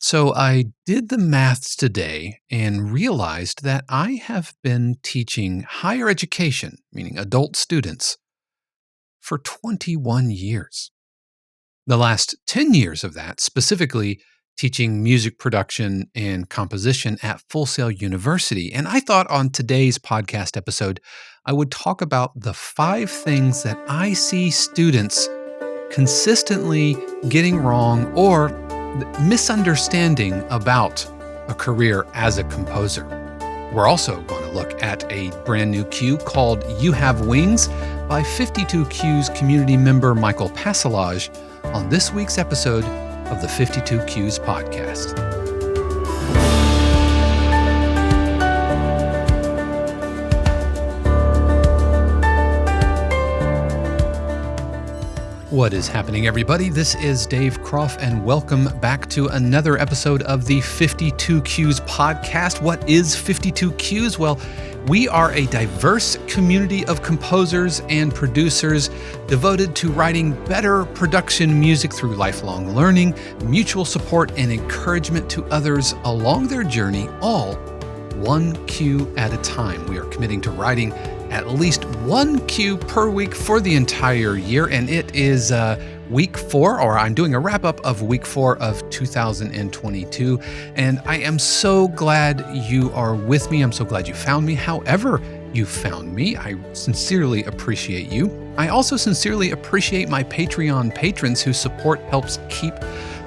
So I did the maths today and realized that I have been teaching higher education, meaning adult students, for 21 years. The last 10 years of that, specifically teaching music production and composition at Full Sail University. And I thought on today's podcast episode, I would talk about the 5 things that I see students consistently getting wrong or misunderstanding about a career as a composer. We're also going to look at a brand new cue called You Have Wings by 52Q's community member Michal Pacalaj on this week's episode of the 52Q's podcast. What is happening, everybody? This is Dave Croft, and welcome back to another episode of the 52Q's podcast. What is 52Q's? Well, we are a diverse community of composers and producers devoted to writing better production music through lifelong learning, mutual support, and encouragement to others along their journey, all one cue at a time. We are committing to writing at least one cue per week for the entire year, and it is week 4, or I'm doing a wrap-up of week 4 of 2022, and I am so glad you are with me. I'm so glad you found me. However you found me, I sincerely appreciate you. I also sincerely appreciate my Patreon patrons whose support helps keep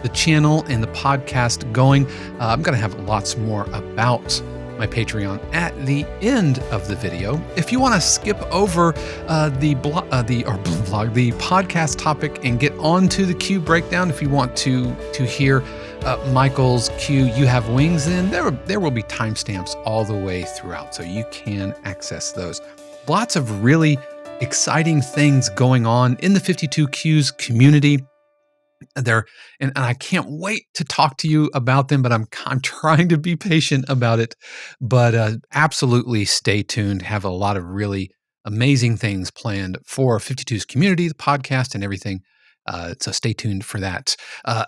the channel and the podcast going. I'm going to have lots more about my Patreon at the end of the video. If you want to skip over the podcast topic and get onto the cue breakdown, if you want to hear Michael's cue, You Have Wings, then there will be timestamps all the way throughout, so you can access those. Lots of really exciting things going on in the 52Q's community. And I can't wait to talk to you about them, but I'm trying to be patient about it. But absolutely stay tuned. Have a lot of really amazing things planned for 52's community, the podcast, and everything. So stay tuned for that.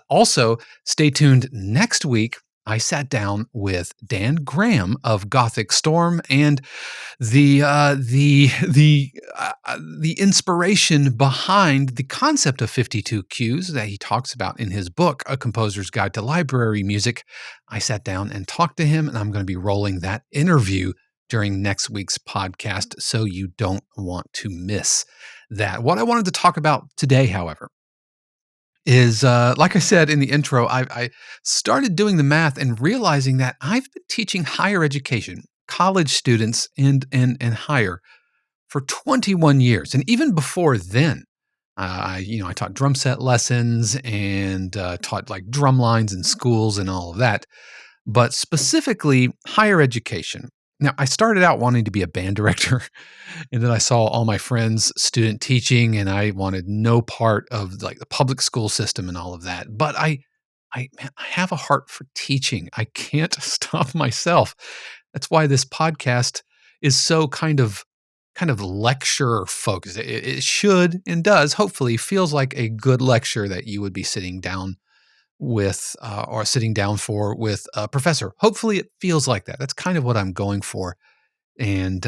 Also, stay tuned next week. I sat down with Dan Graham of Gothic Storm, and the inspiration behind the concept of 52 cues that he talks about in his book, A Composer's Guide to Library Music. I sat down and talked to him, and I'm going to be rolling that interview during next week's podcast, so you don't want to miss that. What I wanted to talk about today, however, is like I said in the intro, I started doing the math and realizing that I've been teaching higher education, college students and higher, for 21 years. And even before then, I taught drum set lessons and taught like drum lines in schools and all of that. But specifically, higher education. Now, I started out wanting to be a band director, and then I saw all my friends student teaching, and I wanted no part of like the public school system and all of that. But I have a heart for teaching. I can't stop myself. That's why this podcast is so kind of lecture focused. It should and does, hopefully, feels like a good lecture that you would be sitting down with or sitting down for with a professor. Hopefully it feels like that. That's kind of what I'm going for. And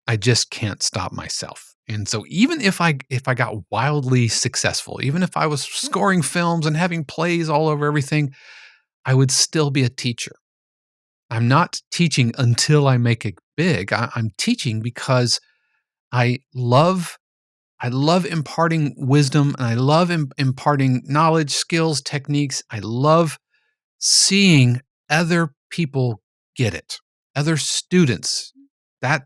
I just can't stop myself. And so even if I got wildly successful, even if I was scoring films and having plays all over everything, I would still be a teacher. I'm not teaching until I make it big. I'm teaching because I love imparting wisdom, and I love imparting knowledge, skills, techniques. I love seeing other people get it, other students, that,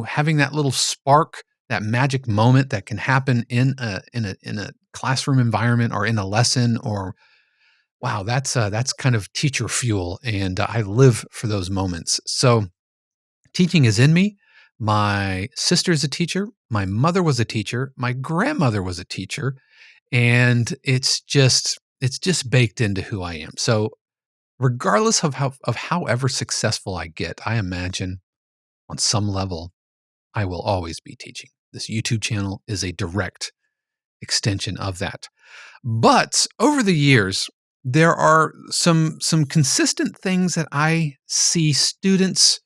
having that little spark, that magic moment that can happen in a classroom environment or in a lesson, or wow, that's kind of teacher fuel, and I live for those moments. So teaching is in me. My sister's a teacher. My mother was a teacher. My grandmother was a teacher. And it's just baked into who I am. So regardless of however successful I get, I imagine on some level, I will always be teaching. This YouTube channel is a direct extension of that. But over the years, there are some consistent things that I see students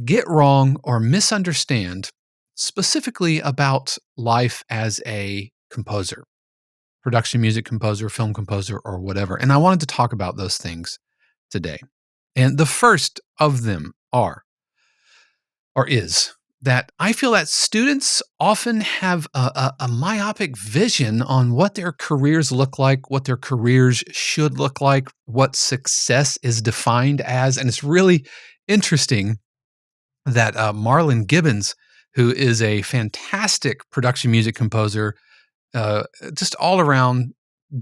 get wrong or misunderstand, specifically about life as a composer, production music composer, film composer, or whatever. And I wanted to talk about those things today. And the first of them or is that I feel that students often have a myopic vision on what their careers look like, what their careers should look like, what success is defined as. And it's really interesting that Marlon Gibbons, who is a fantastic production music composer, uh, just all around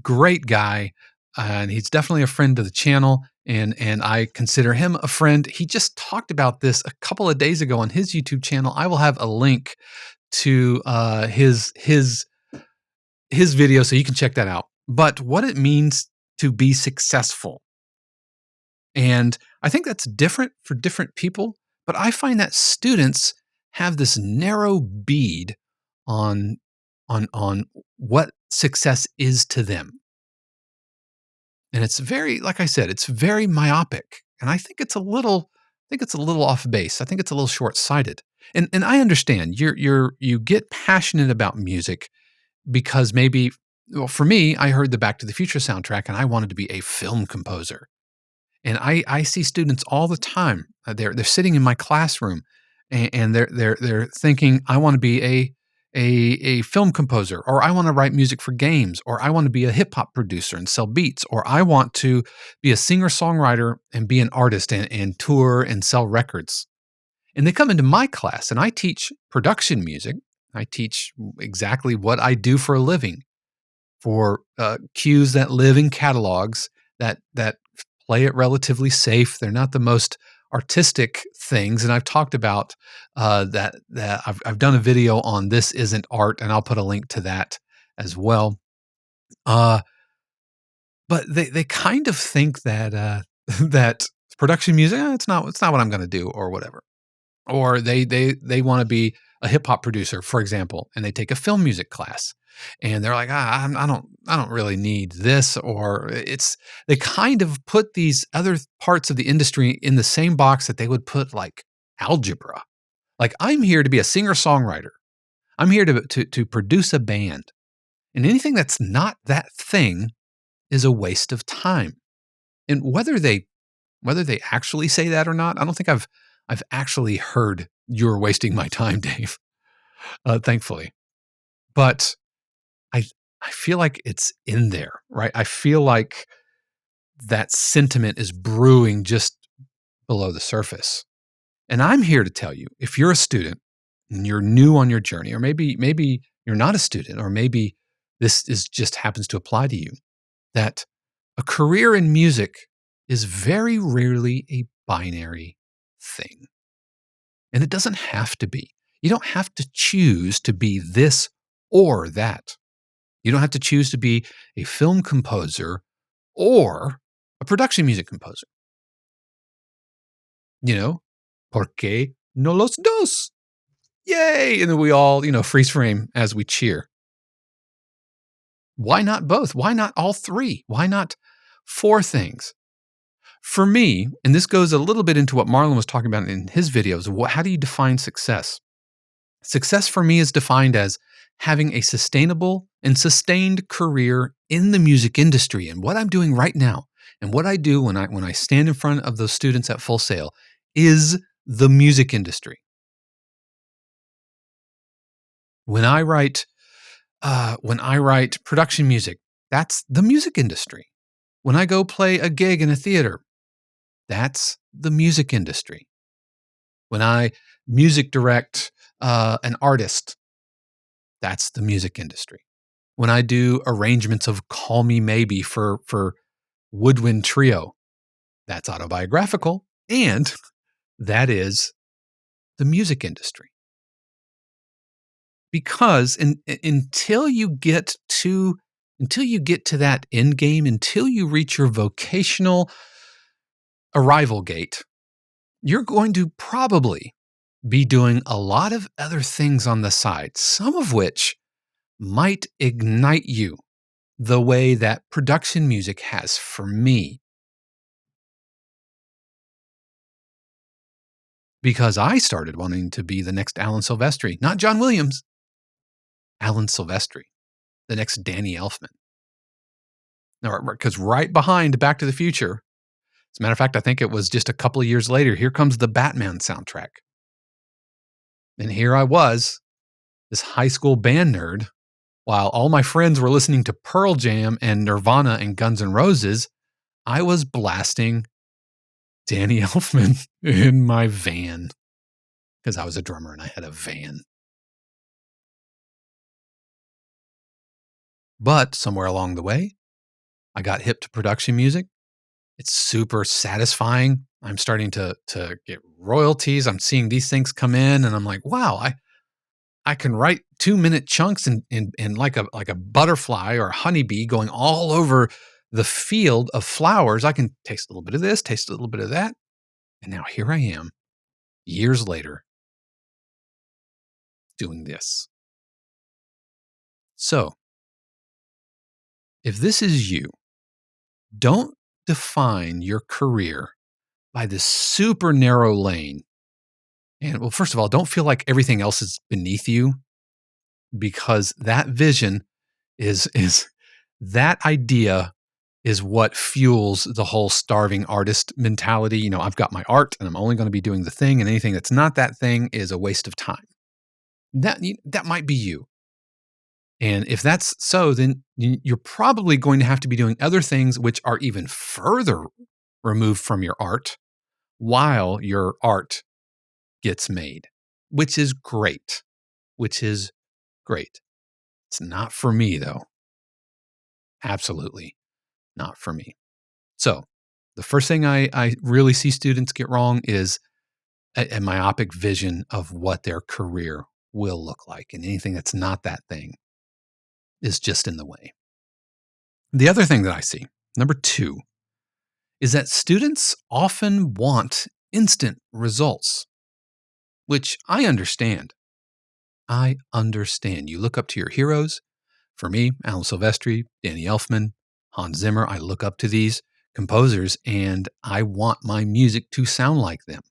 great guy, and he's definitely a friend of the channel, and I consider him a friend. He just talked about this a couple of days ago on his YouTube channel. I will have a link to his video so you can check that out. But what it means to be successful, and I think that's different for different people. But I find that students have this narrow bead on on what success is to them. And it's very, like I said, it's very myopic. And I think it's a little off base. I think it's a little short-sighted. And I understand you get passionate about music because maybe, well, for me, I heard the Back to the Future soundtrack and I wanted to be a film composer. And I see students all the time. They're sitting in my classroom, and they're thinking, I want to be a film composer, or I want to write music for games, or I want to be a hip hop producer and sell beats, or I want to be a singer songwriter and be an artist and tour and sell records. And they come into my class, and I teach production music. I teach exactly what I do for a living, for cues that live in catalogs that play it relatively safe. They're not the most artistic things, and I've talked about that I've done a video on "This Isn't Art," and I'll put a link to that as well. Uh, but they kind of think that that production music, it's not what I'm going to do or whatever. Or they wanna be a hip hop producer, for example, and they take a film music class, and they're like, I don't really need this," or they kind of put these other parts of the industry in the same box that they would put, like, algebra. Like, I'm here to be a singer-songwriter. I'm here to produce a band, and anything that's not that thing is a waste of time. And whether they actually say that or not, I don't think I've actually heard "You're wasting my time, Dave," thankfully. But I I feel like it's in there, right? I feel like that sentiment is brewing just below the surface. And I'm here to tell you, if you're a student and you're new on your journey, or maybe you're not a student, or maybe this is just happens to apply to you, that a career in music is very rarely a binary thing. And it doesn't have to be. You don't have to choose to be this or that. You don't have to choose to be a film composer or a production music composer. You know, ¿por qué no los dos? Yay! And then we all, freeze frame as we cheer. Why not both? Why not all three? Why not four things? For me, and this goes a little bit into what Marlon was talking about in his videos, how do you define success? Success for me is defined as having a sustainable and sustained career in the music industry. And what I'm doing right now, and what I do when I stand in front of those students at Full Sail, is the music industry. When I write production music, that's the music industry. When I go play a gig in a theater, that's the music industry. When I music direct an artist, that's the music industry. When I do arrangements of "Call Me Maybe" for Woodwind Trio, that's autobiographical, and that is the music industry. Because until you get to that end game, until you reach your vocational arrival gate, you're going to probably be doing a lot of other things on the side, some of which might ignite you the way that production music has for me, because I started wanting to be the next Alan Silvestri, not John Williams, Alan Silvestri, the next Danny Elfman. Because right behind Back to the Future, as a matter of fact, I think it was just a couple of years later, here comes the Batman soundtrack. And here I was, this high school band nerd, while all my friends were listening to Pearl Jam and Nirvana and Guns N' Roses, I was blasting Danny Elfman in my van because I was a drummer and I had a van. But somewhere along the way, I got hip to production music. It's super satisfying. I'm starting to get royalties. I'm seeing these things come in and I'm like, wow, I can write 2-minute chunks and like a butterfly or a honeybee going all over the field of flowers. I can taste a little bit of this, taste a little bit of that. And now here I am, years later, doing this. So, if this is you, don't define your career by this super narrow lane. And well, first of all, don't feel like everything else is beneath you, because that vision is that idea is what fuels the whole starving artist mentality. I've got my art and I'm only going to be doing the thing, and anything that's not that thing is a waste of time. That might be you. And if that's so, then you're probably going to have to be doing other things which are even further removed from your art while your art gets made, which is great, which is great. It's not for me, though. Absolutely not for me. So the first thing I really see students get wrong is a myopic vision of what their career will look like. And anything that's not that thing is just in the way. The other thing that I see, number 2, is that students often want instant results, which I understand. I understand. You look up to your heroes. For me, Alan Silvestri, Danny Elfman, Hans Zimmer, I look up to these composers and I want my music to sound like them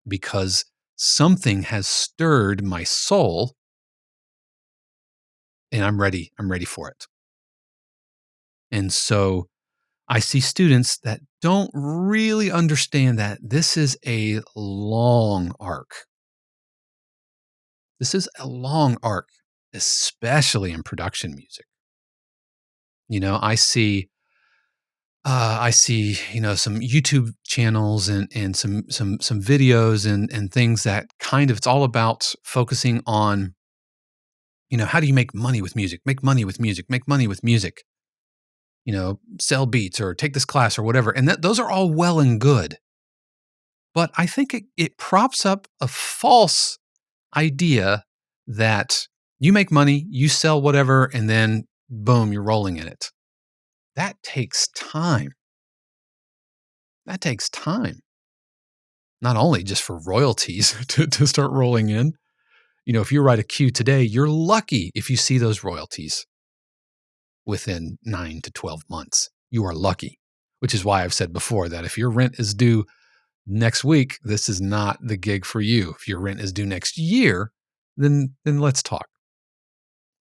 because something has stirred my soul and I'm ready. I'm ready for it. And so I see students that don't really understand that this is a long arc. This is a long arc, especially in production music. I see, some YouTube channels and some videos and things that kind of, it's all about focusing on, how do you make money with music? Make money with music. Make money with music. Sell beats or take this class or whatever. And those are all well and good. But I think it props up a false idea that you make money, you sell whatever, and then boom, you're rolling in it. That takes time. That takes time. Not only just for royalties to start rolling in. If you write a cue today, you're lucky if you see those royalties within 9 to 12 months. You are lucky, which is why I've said before that if your rent is due next week, this is not the gig for you. If your rent is due next year, then let's talk.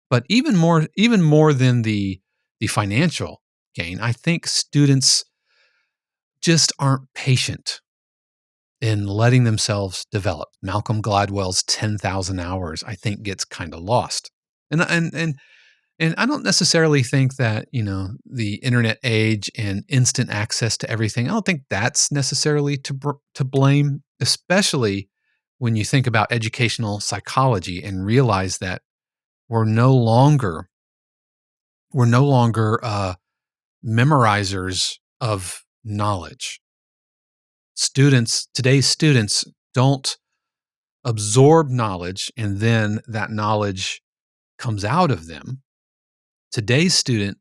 But even more than the financial gain, I think students just aren't patient in letting themselves develop. Malcolm Gladwell's 10,000 hours, I think, gets kind of lost. And I don't necessarily think that, the internet age and instant access to everything, I don't think that's necessarily to blame, especially when you think about educational psychology and realize that we're no longer memorizers of knowledge. Today's students don't absorb knowledge and then that knowledge comes out of them. Today's student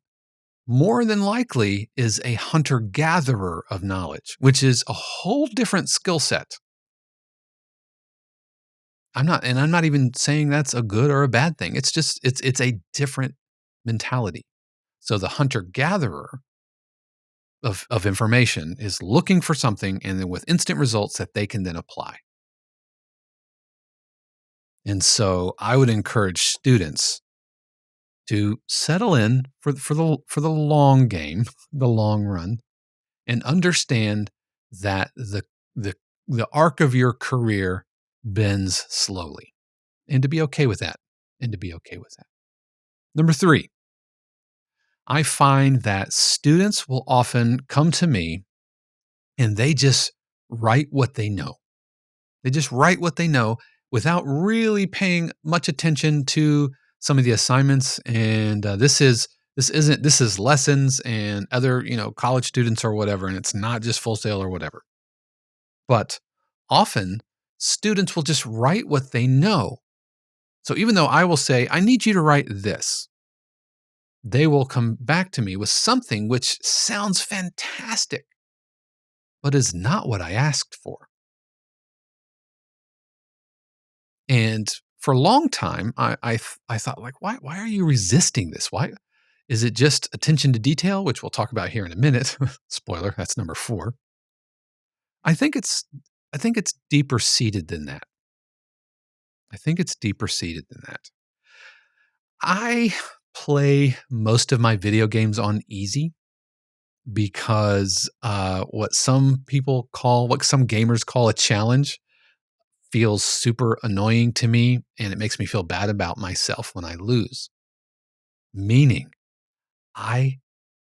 more than likely is a hunter-gatherer of knowledge, which is a whole different skill set. I'm not even saying that's a good or a bad thing. It's just it's a different mentality. So the hunter gatherer of information is looking for something and then with instant results that they can then apply. And so I would encourage students to settle in for the long game, the long run, and understand that the the arc of your career bends slowly, and to be okay with that. And to be okay with that. Number 3, I find that students will often come to me and they just write what they know. They just write what they know without really paying much attention to some of the assignments. And this is lessons and other college students or whatever, and it's not just Full Sail or whatever. But often students will just write what they know. So even though I will say, I need you to write this, they will come back to me with something which sounds fantastic, but is not what I asked for. And for a long time, I thought, like, why are you resisting this? Why is it just attention to detail, which we'll talk about here in a minute? Spoiler, that's number 4. I think it's I think it's deeper seated than that. I think it's deeper seated than that. I play most of my video games on easy because what some gamers call a challenge feels super annoying to me, and it makes me feel bad about myself when I lose. Meaning, I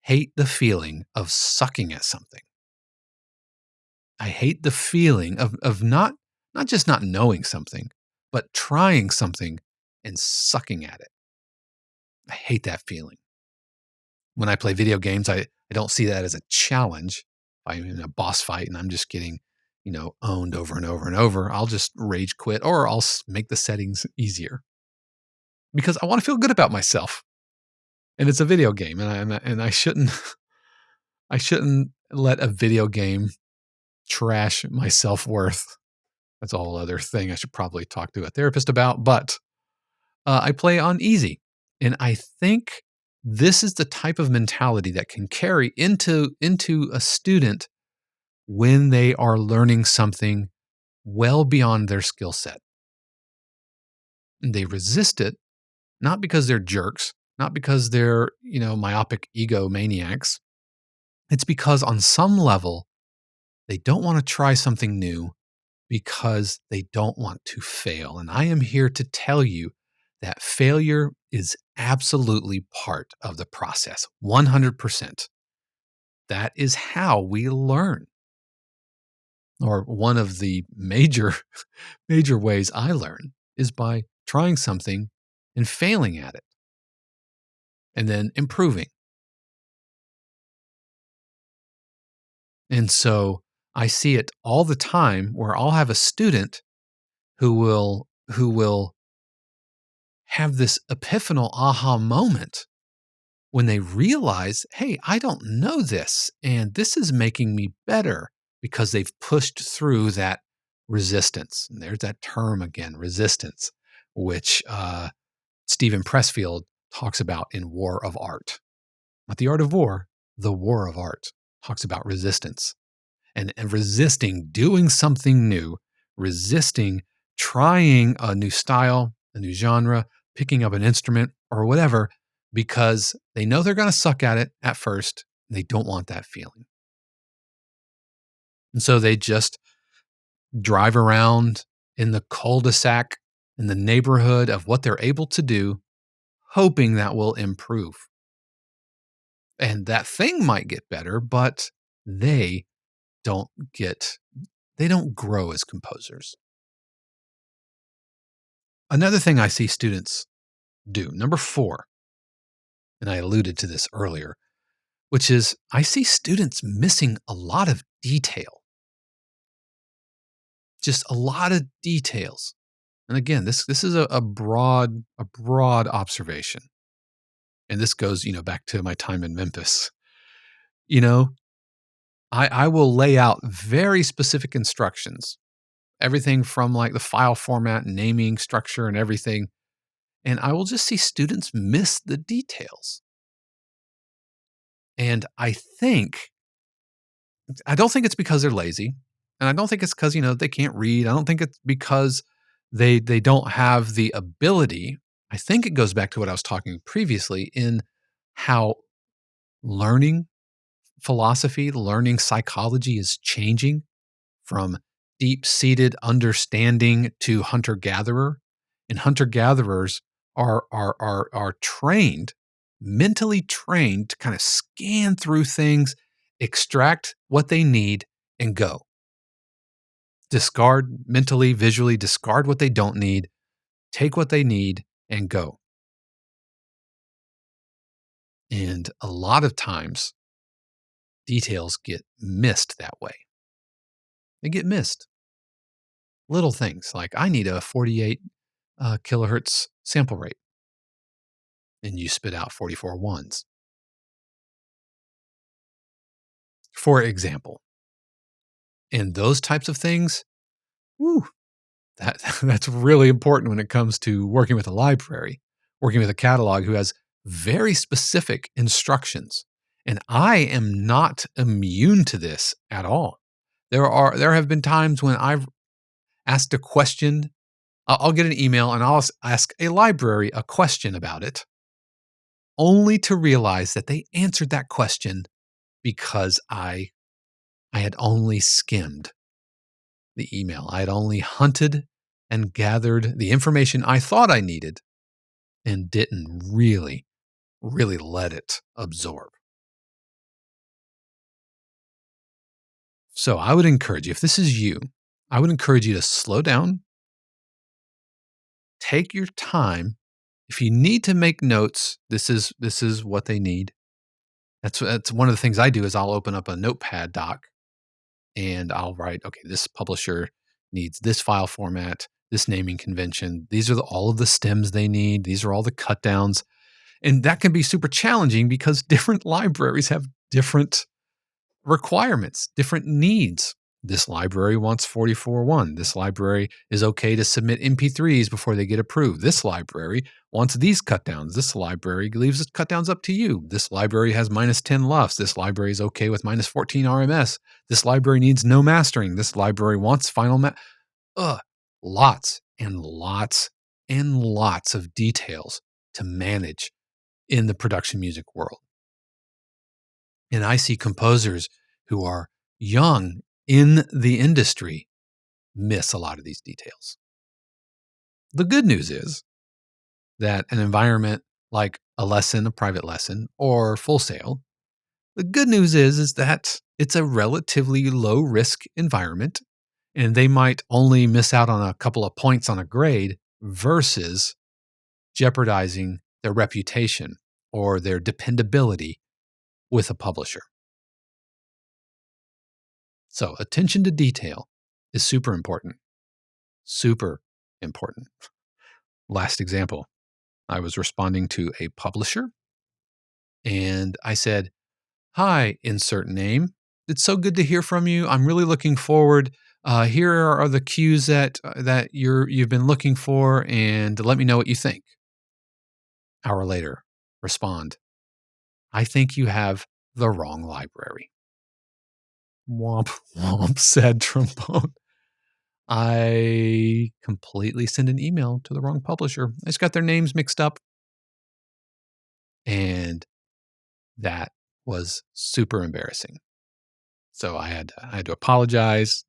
hate the feeling of sucking at something. I hate the feeling of not just not knowing something, but trying something and sucking at it. I hate that feeling. When I play video games, I don't see that as a challenge. If I'm in a boss fight and I'm just getting, owned over and over and over, I'll just rage quit or I'll make the settings easier because I want to feel good about myself. And it's a video game, and I shouldn't I shouldn't let a video game trash my self-worth. That's a whole other thing I should probably talk to a therapist about, but I play on easy. And I think this is the type of mentality that can carry into a student when they are learning something well beyond their skill set. And they resist it, not because they're jerks, not because they're, myopic egomaniacs. It's because on some level, they don't want to try something new because they don't want to fail. And I am here to tell you that failure is absolutely part of the process, 100%. That is how we learn. Or one of the major, major ways I learn is by trying something and failing at it and then improving. And so I see it all the time where I'll have a student who will have this epiphanal aha moment when they realize, hey, I don't know this, and this is making me better because they've pushed through that resistance. And there's that term again, resistance, which Stephen Pressfield talks about in War of Art. Not the art of war, the war of art. Talks about resistance and resisting doing something new, resisting trying a new style, a new genre, picking up an instrument or whatever, because they know they're going to suck at it at first. They don't want that feeling. And so they just drive around in the cul-de-sac in the neighborhood of what they're able to do, hoping that will improve. And that thing might get better, but they don't get they don't grow as composers. Another thing I see students do, number 4, and I alluded to this earlier, which is I see students missing a lot of detail, just a lot of details. And again, this is a broad observation. And this goes, back to my time in Memphis. You know, I will lay out very specific instructions, everything from like the file format, naming, structure, and everything. And I will just see students miss the details. And I don't think it's because they're lazy. And I don't think it's because, they can't read. I don't think it's because they don't have the ability. I think it goes back to what I was talking previously in how learning philosophy, learning psychology is changing from deep-seated understanding to hunter-gatherer. And hunter-gatherers are trained, mentally trained to kind of scan through things, extract what they need, and go. Discard mentally, visually, discard what they don't need, take what they need, and go. And a lot of times, details get missed that way. They get missed. Little things like I need a 48 kilohertz sample rate, and you spit out 44 ones. For example, and those types of things, woo, that's really important when it comes to working with a library, working with a catalog who has very specific instructions. And I am not immune to this at all. There have been times when I've asked a question. I'll get an email and I'll ask a library a question about it, only to realize that they answered that question because I had only skimmed the email. I had only hunted and gathered the information I thought I needed and didn't really, really let it absorb. So I would encourage you, if this is you, I would encourage you to slow down, take your time. If you need to make notes, this is what they need. That's one of the things I do is I'll open up a notepad doc and I'll write, okay, this publisher needs this file format, this naming convention. These are all of the stems they need. These are all the cut downs. And that can be super challenging because different libraries have different requirements, different needs. This library wants 44.1. This library is okay to submit MP3s before they get approved. This library wants these cut downs. This library leaves the cut downs up to you. This library has minus 10 LUFS. This library is okay with minus 14 RMS. This library needs no mastering. This library wants final lots and lots and lots of details to manage in the production music world. And I see composers who are young in the industry miss a lot of these details. The good news is that an environment like a lesson, a private lesson, or Full Sail, the good news is that it's a relatively low risk environment and they might only miss out on a couple of points on a grade versus jeopardizing their reputation or their dependability with a publisher. So attention to detail is super important. Super important. Last example, I was responding to a publisher and I said, "Hi, insert name. It's so good to hear from you. I'm really looking forward. Here are the cues that you've been looking for, and let me know what you think." Hour later, respond, "I think you have the wrong library." Womp womp, said trombone. I completely sent an email to the wrong publisher. I just got their names mixed up. And that was super embarrassing. So I had to apologize.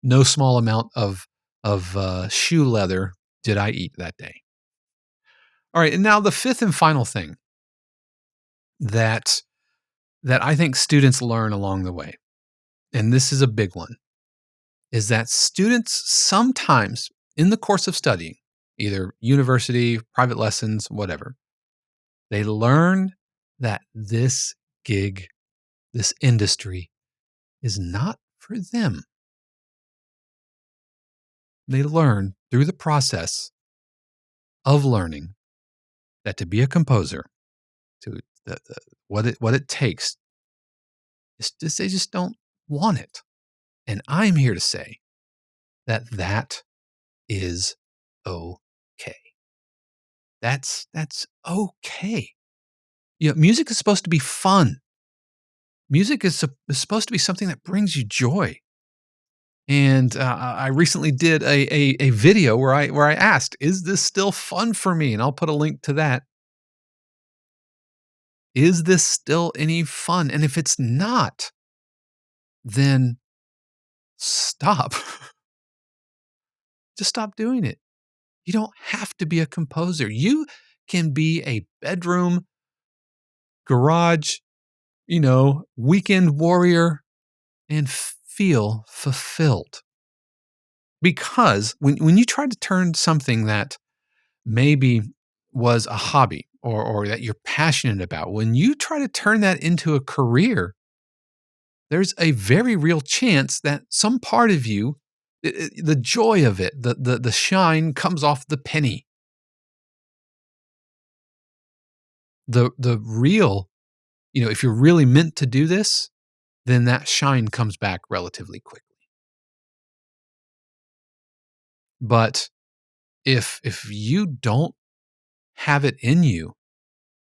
No small amount of shoe leather did I eat that day. All right, and now the fifth and final thing that I think students learn along the way, and this is a big one, is that students sometimes in the course of studying, either university, private lessons, whatever, they learn that this gig, this industry is not for them. They learn through the process of learning that to be a composer, to what it takes, is just they just don't want it. And I'm here to say that is okay. That's okay. Music is supposed to be fun. Music is supposed to be something that brings you joy. And I recently did a video where I asked, "Is this still fun for me?" And I'll put a link to that. Is this still any fun? And if it's not, then stop. Just stop doing it. You don't have to be a composer. You can be a bedroom, garage, weekend warrior and feel fulfilled. Because when you try to turn something that maybe was a hobby or that you're passionate about, when you try to turn that into a career, there's a very real chance that some part of you, the joy of it, the shine comes off the penny. The real, if you're really meant to do this, then that shine comes back relatively quickly. But if you don't have it in you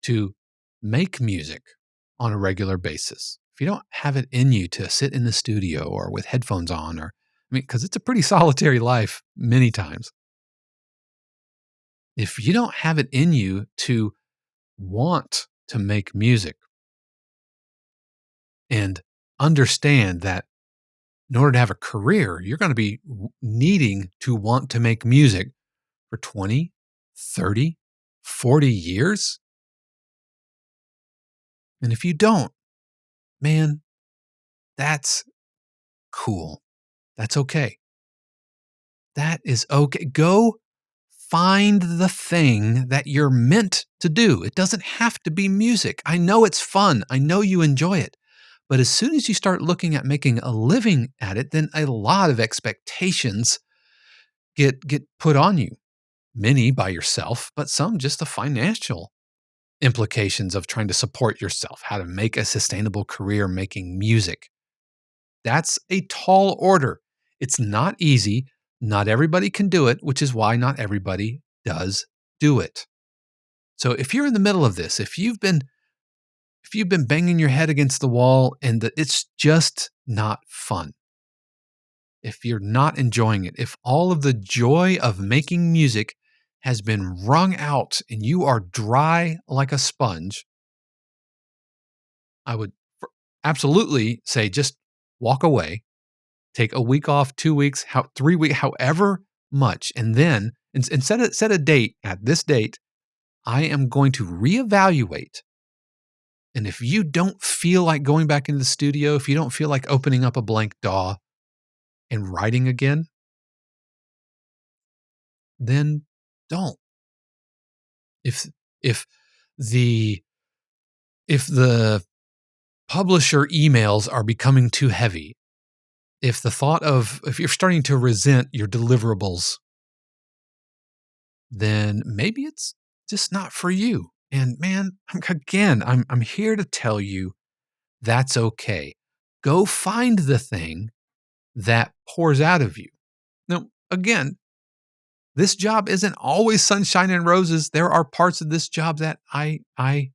to make music on a regular basis, if you don't have it in you to sit in the studio or with headphones on, because it's a pretty solitary life many times. If you don't have it in you to want to make music and understand that in order to have a career, you're going to be needing to want to make music for 20, 30, 40 years. And if you don't, man, that's cool. That's okay. That is okay. Go find the thing that you're meant to do. It doesn't have to be music. I know it's fun. I know you enjoy it. But as soon as you start looking at making a living at it, then a lot of expectations get put on you. Many by yourself, but some just the financial implications of trying to support yourself, how to make a sustainable career making music. That's a tall order. It's not easy. Not everybody can do it, which is why not everybody does do it. So if you're in the middle of this, if you've been banging your head against the wall and it's just not fun, if you're not enjoying it, if all of the joy of making music has been wrung out and you are dry like a sponge, I would absolutely say just walk away, take a week off, 2 weeks, 3 weeks, however much, and then and set a date. At this date, I am going to reevaluate. And if you don't feel like going back into the studio, if you don't feel like opening up a blank DAW and writing again, then don't. If if the if the publisher emails are becoming too heavy, if you're starting to resent your deliverables, then maybe it's just not for you. And man, I'm here to tell you that's okay. Go find the thing that pours out of you. Now, again, this job isn't always sunshine and roses. There are parts of this job that I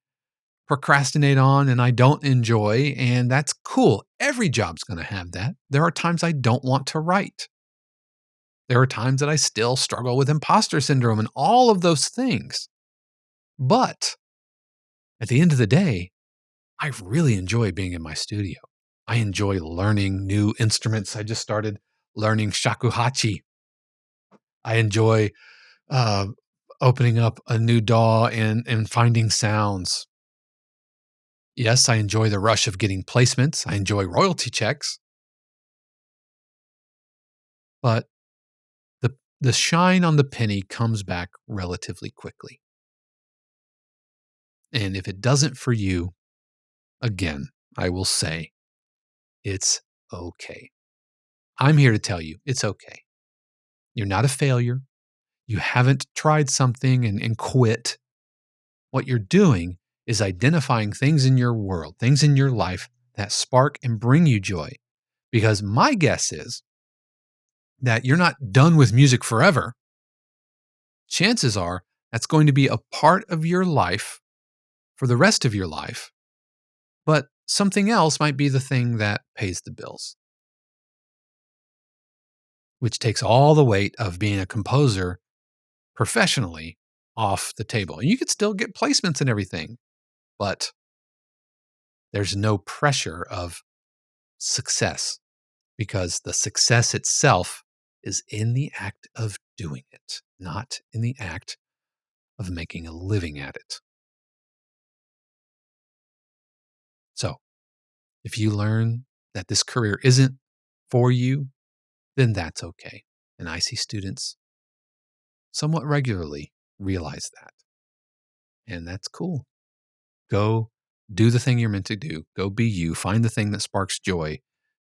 procrastinate on and I don't enjoy, and that's cool. Every job's going to have that. There are times I don't want to write. There are times that I still struggle with imposter syndrome and all of those things. But at the end of the day, I really enjoy being in my studio. I enjoy learning new instruments. I just started learning shakuhachi. I enjoy uh, opening up a new DAW and finding sounds. Yes, I enjoy the rush of getting placements. I enjoy royalty checks. But the shine on the penny comes back relatively quickly. And if it doesn't for you, again, I will say it's okay. I'm here to tell you it's okay. You're not a failure. You haven't tried something and quit. What you're doing is identifying things in your world, things in your life that spark and bring you joy. Because my guess is that you're not done with music forever. Chances are That's going to be a part of your life for the rest of your life, but something else might be the thing that pays the bills, which takes all the weight of being a composer professionally off the table. And you could still get placements and everything, but there's no pressure of success because the success itself is in the act of doing it, not in the act of making a living at it. So if you learn that this career isn't for you, then that's okay. And I see students somewhat regularly realize that. And that's cool. Go do the thing you're meant to do. Go be you. Find the thing that sparks joy.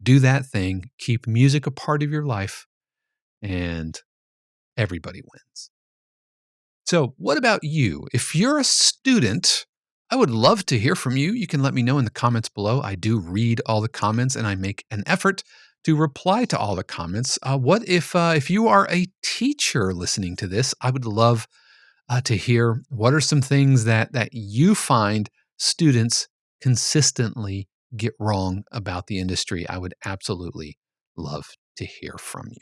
Do that thing. Keep music a part of your life, and everybody wins. So, what about you? If you're a student, I would love to hear from you. You can let me know in the comments below. I do read all the comments, and I make an effort to reply to all the comments. What if you are a teacher listening to this? I would love to hear what are some things that you find students consistently get wrong about the industry. I would absolutely love to hear from you.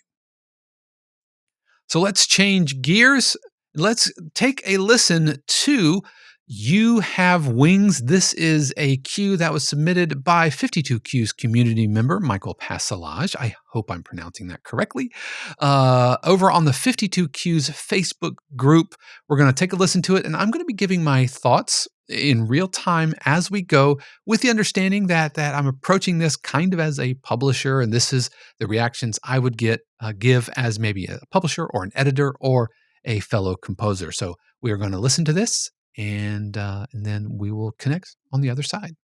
So let's change gears. Let's take a listen to You Have Wings. This is a cue that was submitted by 52 Q's community member, Michal Pacalaj. I hope I'm pronouncing that correctly. Over on the 52 Q's Facebook group, we're going to take a listen to it, and I'm going to be giving my thoughts in real time as we go, with the understanding that I'm approaching this kind of as a publisher, and this is the reactions I would give as maybe a publisher or an editor or a fellow composer. So we are going to listen to this, and then we will connect on the other side.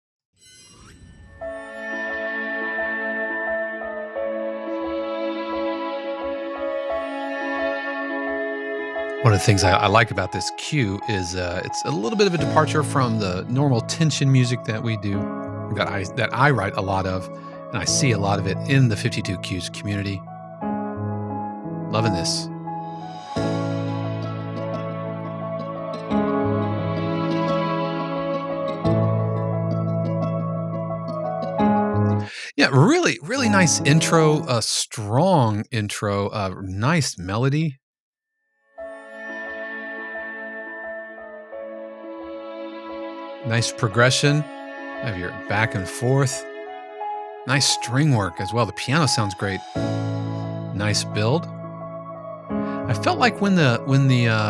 One of the things I like about this cue is it's a little bit of a departure from the normal tension music that we do, that I write a lot of, and I see a lot of it in the 52 Q's community. Loving this. Yeah, really, really nice intro, a strong intro, nice melody. Nice progression. Have your back and forth. Nice string work as well. The piano sounds great. Nice build. I felt like when the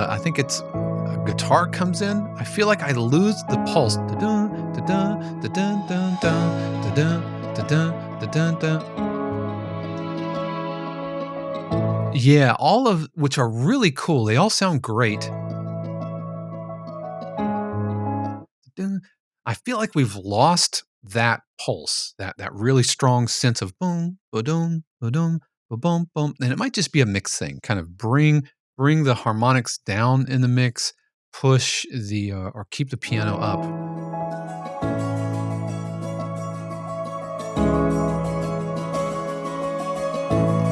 I think it's a guitar comes in, I feel like I lose the pulse. Da-dun, da-dun, da-dun, dun, dun, da-dun, da-dun, da-dun, dun. Yeah, all of which are really cool. They all sound great. I feel like we've lost that pulse, that really strong sense of boom, ba-dum, ba-dum, ba-bum, bum. And it might just be a mix thing. Kind of bring the harmonics down in the mix, push the or keep the piano up.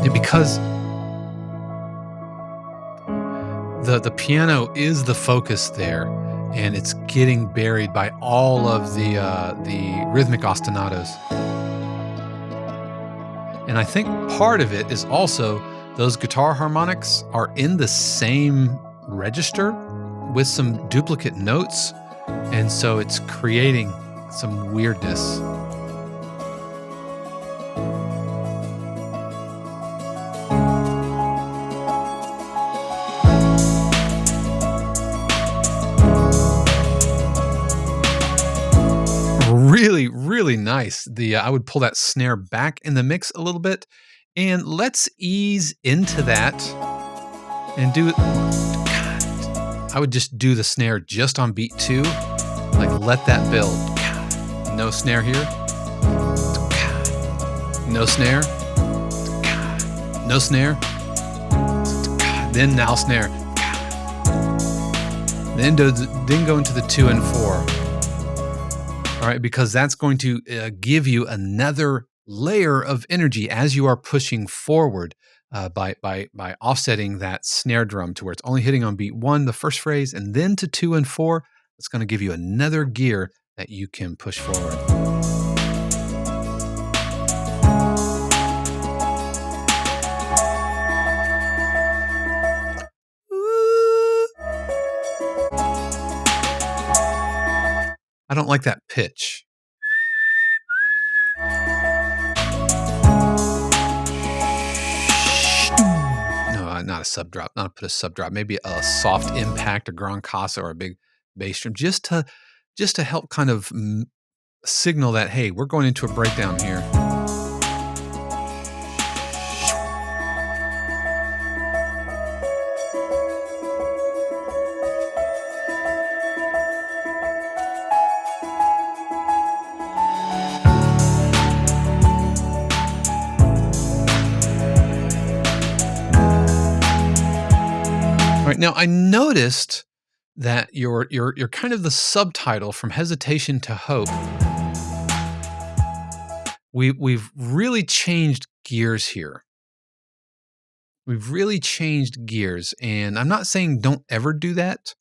Yeah, because the piano is the focus there, and it's getting buried by all of the rhythmic ostinatos. And I think part of it is also those guitar harmonics are in the same register with some duplicate notes, and so it's creating some weirdness. Really, really nice. I would pull that snare back in the mix a little bit, and let's ease into that and do it. I would just do the snare just on beat 2, like let that build. No snare here. No snare. No snare. Then now snare. Then go into the 2 and 4. All right, because that's going to give you another layer of energy as you are pushing forward. by offsetting that snare drum to where it's only hitting on beat 1, the first phrase, and then to 2 and 4. It's going to give you another gear that you can push forward. I don't like that pitch. No, not a sub drop. Not put a sub drop. Maybe a soft impact, a grand casa, or a big bass drum, just to help kind of signal that, hey, we're going into a breakdown here. All right, now I noticed that you're kind of the subtitle from hesitation to hope. We've really changed gears here. We've really changed gears, and I'm not saying don't ever do that,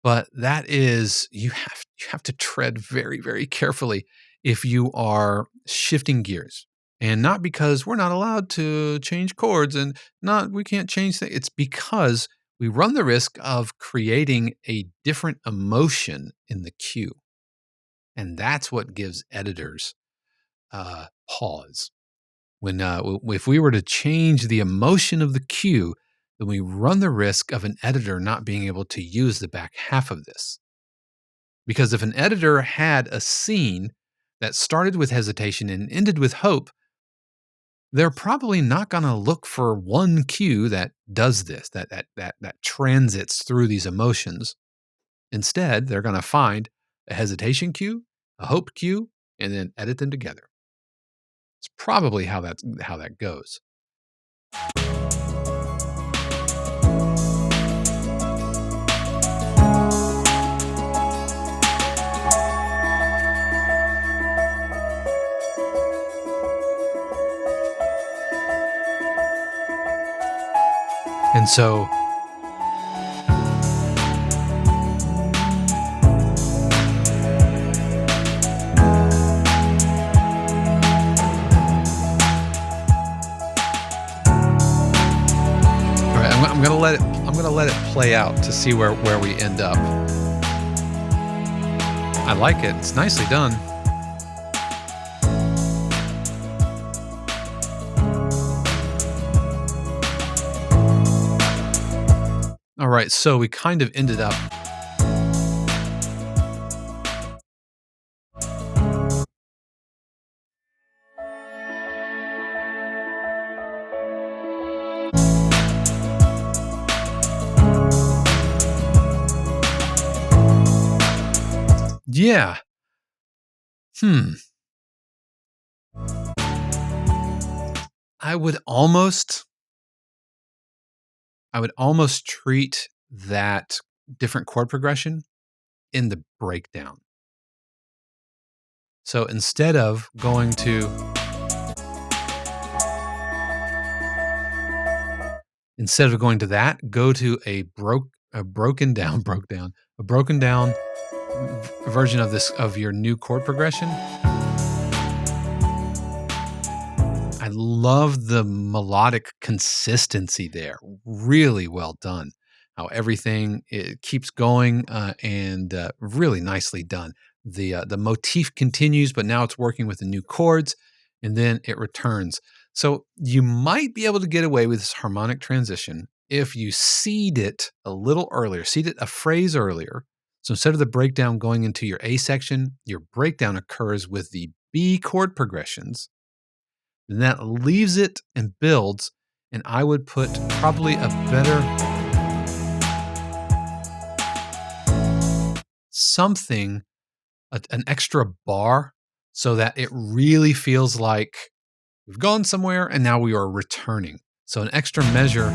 but that is you have to tread very, very carefully if you are shifting gears. And not because we're not allowed to change chords and not we can't change things. It's because we run the risk of creating a different emotion in the cue. And that's what gives editors pause. When if we were to change the emotion of the cue, then we run the risk of an editor not being able to use the back half of this. Because if an editor had a scene that started with hesitation and ended with hope, they're probably not going to look for one cue that does this, that transits through these emotions. Instead, they're going to find a hesitation cue, a hope cue, and then edit them together. It's probably how that goes. And so I'm gonna let it play out to see where we end up. I like it. It's nicely done. All right, so we kind of ended up. Yeah. I would almost treat that different chord progression in the breakdown. So instead of going to that, go to a broken down version of your new chord progression. I love the melodic consistency there. Really well done. How everything it keeps going and really nicely done. The motif continues, but now it's working with the new chords, and then it returns. So you might be able to get away with this harmonic transition if you seed it a little earlier, seed it a phrase earlier. So instead of the breakdown going into your A section, your breakdown occurs with the B chord progressions. And that leaves it and builds, and I would put probably an extra bar, so that it really feels like we've gone somewhere and now we are returning. So an extra measure.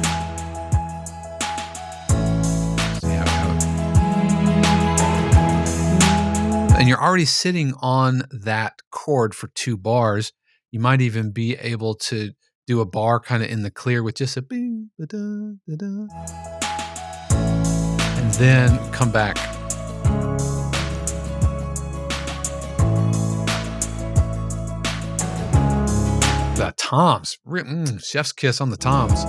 And you're already sitting on that chord for 2 bars. You might even be able to do a bar kind of in the clear with just a bing, da, da, da, and then come back. The toms, chef's kiss on the toms.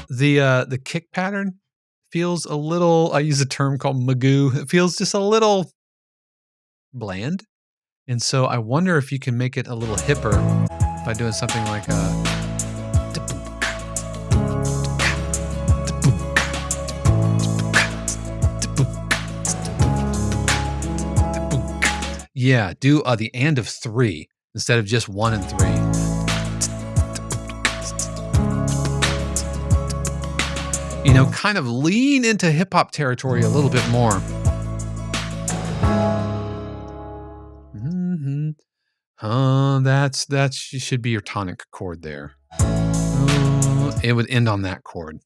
The kick pattern feels a little, I use a term called magoo. It feels just a little bland. And so I wonder if you can make it a little hipper by doing something like do the and of 3 instead of just 1 and 3. Kind of lean into hip hop territory a little bit more. That should be your tonic chord there. It would end on that chord.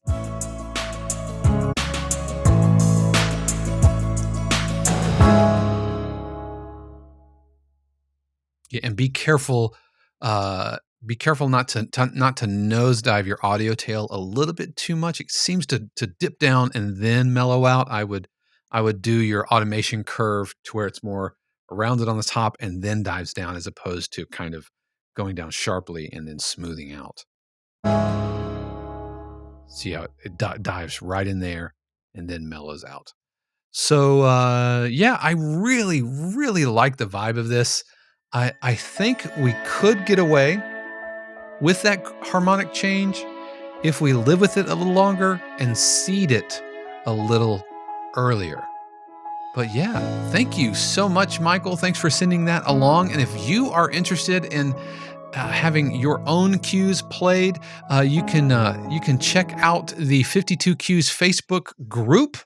Yeah, and be careful. Be careful not to nosedive your audio tail a little bit too much. It seems to dip down and then mellow out. I would do your automation curve to where it's more rounded on the top and then dives down, as opposed to kind of going down sharply and then smoothing out. See how it dives right in there and then mellows out. So I really, really like the vibe of this. I think we could get away with that harmonic change if we live with it a little longer and seed it a little earlier. But yeah, thank you so much, Michael. Thanks for sending that along. And if you are interested in having your own cues played, you can check out the 52 Cues Facebook group,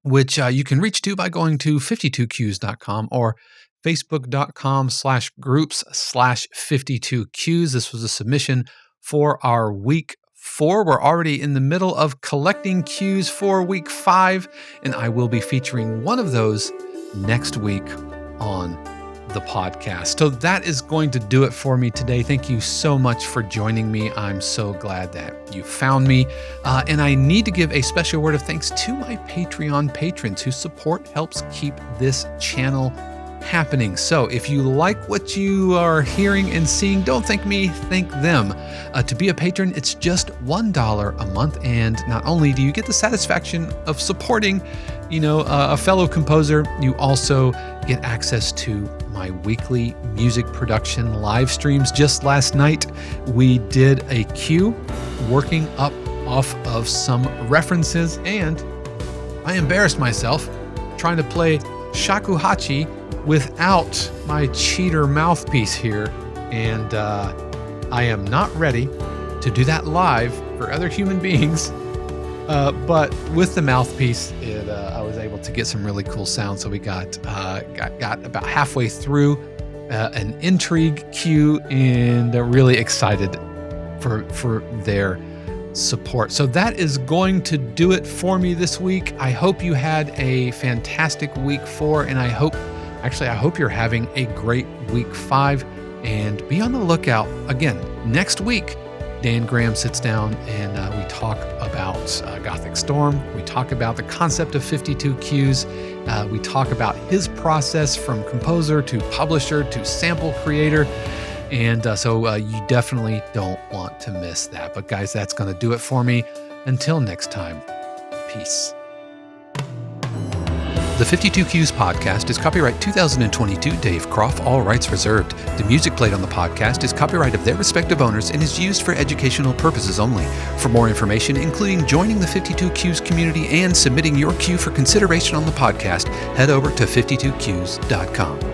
which you can reach to by going to 52cues.com or facebook.com/groups/52cues. This was a submission for our week 4. We're already in the middle of collecting cues for week 5, and I will be featuring one of those next week on the podcast. So that is going to do it for me today. Thank you so much for joining me. I'm so glad that you found me. And I need to give a special word of thanks to my Patreon patrons whose support helps keep this channel happening. So if you like what you are hearing and seeing, don't thank me, thank them. To be a patron, it's just $1 a month. And not only do you get the satisfaction of supporting, a fellow composer, you also get access to my weekly music production live streams. Just last night, we did a cue working up off of some references, and I embarrassed myself trying to play shakuhachi without my cheater mouthpiece here, and I am not ready to do that live for other human beings, but with the mouthpiece, I was able to get some really cool sound. So we got about halfway through an intrigue cue, and really excited for their support. So that is going to do it for me this week. I hope you had a fantastic week 4, and I hope you're having a great week 5, and be on the lookout again next week. Dan Graham sits down and we talk about Gothic Storm. We talk about the concept of 52 cues. We talk about his process from composer to publisher to sample creator. And so you definitely don't want to miss that. But guys, that's going to do it for me. Until next time, peace. The 52 Cues podcast is copyright 2022 Dave Croft, all rights reserved. The music played on the podcast is copyright of their respective owners and is used for educational purposes only. For more information, including joining the 52 Cues community and submitting your cue for consideration on the podcast, head over to 52cues.com.